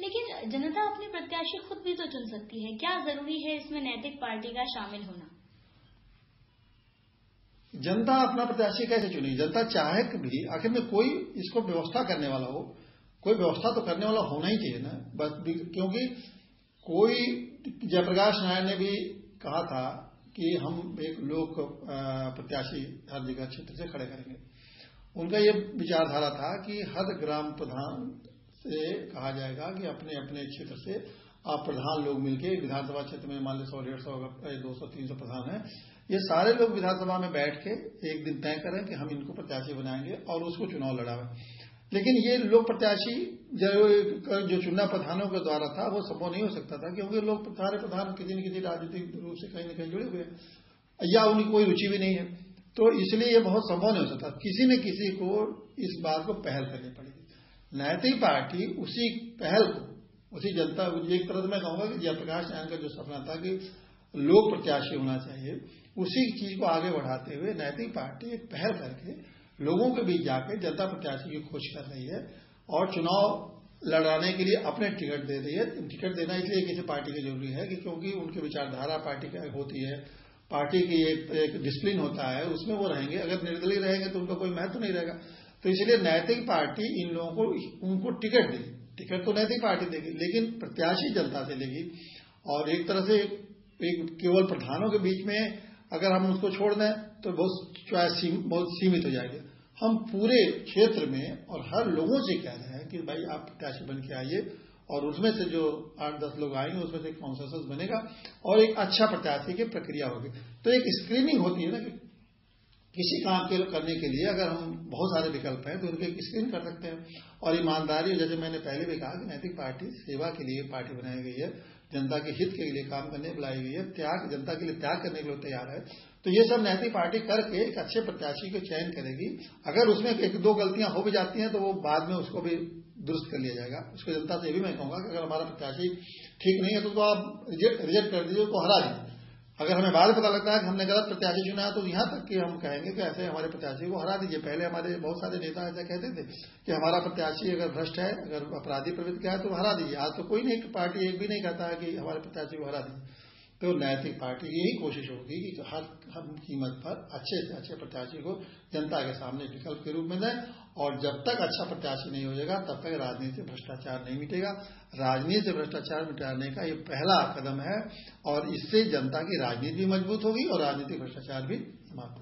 लेकिन जनता अपने प्रत्याशी खुद भी तो चुन सकती है, क्या जरूरी है इसमें नैतिक पार्टी का शामिल होना? जनता अपना प्रत्याशी कैसे चुनेगी? जनता चाहे भी आखिर में कोई इसको व्यवस्था करने वाला हो, कोई व्यवस्था तो करने वाला होना ही चाहिए ना। बस क्योंकि कोई जयप्रकाश नारायण ने भी कहा था कि हम एक लोक प्रत्याशी हर जगह क्षेत्र से खड़े करेंगे। उनका ये विचारधारा था कि हर ग्राम प्रधान से कहा जाएगा कि अपने अपने क्षेत्र से आप प्रधान लोग मिलकर विधानसभा क्षेत्र में मान ली 100, 150, 200, 300 प्रधान है, ये सारे लोग विधानसभा में बैठ के एक दिन तय करें कि हम इनको प्रत्याशी बनाएंगे और उसको चुनाव लड़ावें। लेकिन ये लोक प्रत्याशी जो चुनाव प्रधानों के द्वारा था वो संभव नहीं हो सकता था, क्योंकि लोग सारे प्रधान किसी न किसी राजनीतिक रूप से कहीं न कहीं जुड़े हुए हैं या उनकी कोई रुचि भी नहीं है, तो इसलिए ये बहुत संभव नहीं हो सकता। किसी न किसी को इस बात को पहल करनी पड़ेगी। नैतिक पार्टी उसी पहल को, उसी जनता, एक तरह से मैं कहूंगा कि जयप्रकाश नारायण का जो सपना था कि लोक प्रत्याशी होना चाहिए, उसी चीज को आगे बढ़ाते हुए नैतिक पार्टी एक पहल करके लोगों के बीच जाकर जनता प्रत्याशी की खोज कर रही है और चुनाव लड़ाने के लिए अपने टिकट दे रही है। टिकट देना इसलिए किसी पार्टी की जरूरी है कि क्योंकि उनकी विचारधारा पार्टी की होती है, पार्टी की एक डिसिप्लिन होता है, उसमें वो रहेंगे। अगर निर्दलीय रहेंगे तो उनका कोई महत्व नहीं रहेगा। तो इसलिए नैतिक पार्टी इन लोगों को उनको टिकट देगी। टिकट तो नैतिक पार्टी देगी, लेकिन प्रत्याशी जनता से लेगी। और एक तरह से केवल प्रधानों के बीच में अगर हम उसको छोड़ दें तो बहुत चॉइस बहुत सीमित हो जाएगी। हम पूरे क्षेत्र में और हर लोगों से कह रहे हैं कि भाई आप प्रत्याशी बन के आइए, और उसमें से जो 8-10 लोग आएंगे उसमें से एक कॉन्सेंसस बनेगा और एक अच्छा प्रत्याशी की प्रक्रिया होगी। तो एक स्क्रीनिंग होती है ना कि किसी काम के करने के लिए अगर हम बहुत सारे विकल्प हैं तो उनके स्क्रीन कर सकते हैं। और ईमानदारी, जैसे मैंने पहले भी कहा कि नैतिक पार्टी सेवा के लिए पार्टी बनाई गई है, जनता के हित के लिए काम करने बुलाई गई है, त्याग जनता के लिए त्याग करने के लिए तैयार है। तो ये सब नैतिक पार्टी करके एक अच्छे प्रत्याशी को चयन करेगी। अगर उसमें 1-2 गलतियां हो भी जाती हैं तो वो बाद में उसको भी दुरुस्त कर लिया जाएगा। उसको जनता से भी मैं कहूंगा कि अगर हमारा प्रत्याशी ठीक नहीं है तो आप रिजेक्ट कर दीजिए, उसको हरा दीजिए। अगर हमें बाद में पता लगता है कि हमने गलत प्रत्याशी चुना है तो यहां तक कि हम कहेंगे कि ऐसे हमारे प्रत्याशी को हरा दीजिए। पहले हमारे बहुत सारे नेता ऐसा कहते थे कि हमारा प्रत्याशी अगर भ्रष्ट है, अगर अपराधी प्रवृत्ति का है तो हरा दीजिए। आज तो कोई नहीं, पार्टी एक भी नहीं कहता है कि हमारे प्रत्याशी को हरा दीजिए। तो नैतिक पार्टी की यही कोशिश होगी कि हर कीमत पर अच्छे से अच्छे प्रत्याशी को जनता के सामने विकल्प के रूप में दें। और जब तक अच्छा प्रत्याशी नहीं हो जाएगा तब तक राजनीति से भ्रष्टाचार नहीं मिटेगा। राजनीति से भ्रष्टाचार मिटाने का ये पहला कदम है और इससे जनता की राजनीति भी मजबूत होगी और राजनीतिक भ्रष्टाचार भी समाप्त होगा।